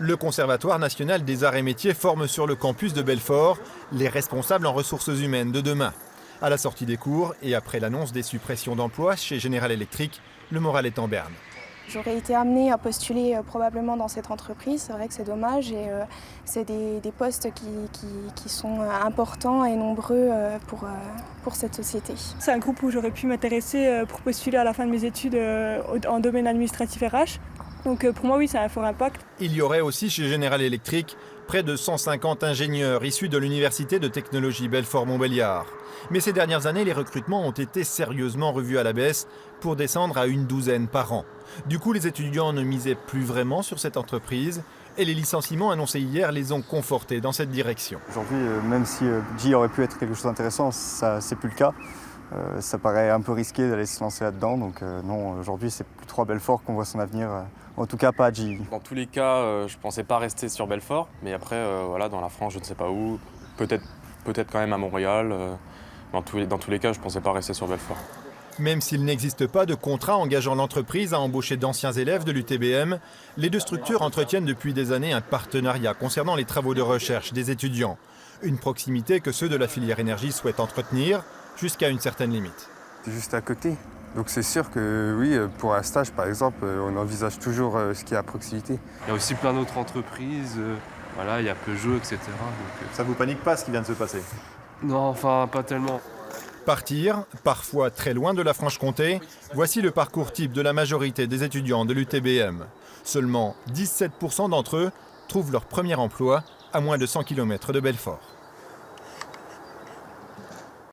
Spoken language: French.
Le Conservatoire national des arts et métiers forme sur le campus de Belfort les responsables en ressources humaines de demain. À la sortie des cours et après l'annonce des suppressions d'emplois chez General Electric, le moral est en berne. J'aurais été amenée à postuler probablement dans cette entreprise. C'est vrai que c'est dommage et c'est des postes qui sont importants et nombreux pour cette société. C'est un groupe où j'aurais pu m'intéresser pour postuler à la fin de mes études en domaine administratif RH. Donc pour moi, oui, ça a un fort impact. Il y aurait aussi chez General Electric près de 150 ingénieurs issus de l'Université de technologie Belfort-Montbéliard. Mais ces dernières années, les recrutements ont été sérieusement revus à la baisse pour descendre à une douzaine par an. Du coup, les étudiants ne misaient plus vraiment sur cette entreprise et les licenciements annoncés hier les ont confortés dans cette direction. Aujourd'hui, même si G aurait pu être quelque chose d'intéressant, ça c'est plus le cas. Ça paraît un peu risqué d'aller se lancer là-dedans, donc non, aujourd'hui c'est plus trop à Belfort qu'on voit son avenir, en tout cas pas à G. Dans tous les cas, je pensais pas rester sur Belfort, mais après, voilà, dans la France, je ne sais pas où, peut-être quand même à Montréal. Dans tous les cas, je pensais pas rester sur Belfort. Même s'il n'existe pas de contrat engageant l'entreprise à embaucher d'anciens élèves de l'UTBM, les deux structures entretiennent depuis des années un partenariat concernant les travaux de recherche des étudiants. Une proximité que ceux de la filière énergie souhaitent entretenir jusqu'à une certaine limite. C'est juste à côté. Donc c'est sûr que oui, pour un stage par exemple, on envisage toujours ce qui est à proximité. Il y a aussi plein d'autres entreprises, voilà, il y a Peugeot, etc. Donc, Ça vous panique pas ce qui vient de se passer? Non, enfin, pas tellement. Partir, parfois très loin de la Franche-Comté, voici le parcours type de la majorité des étudiants de l'UTBM. Seulement 17% d'entre eux trouvent leur premier emploi à moins de 100 km de Belfort.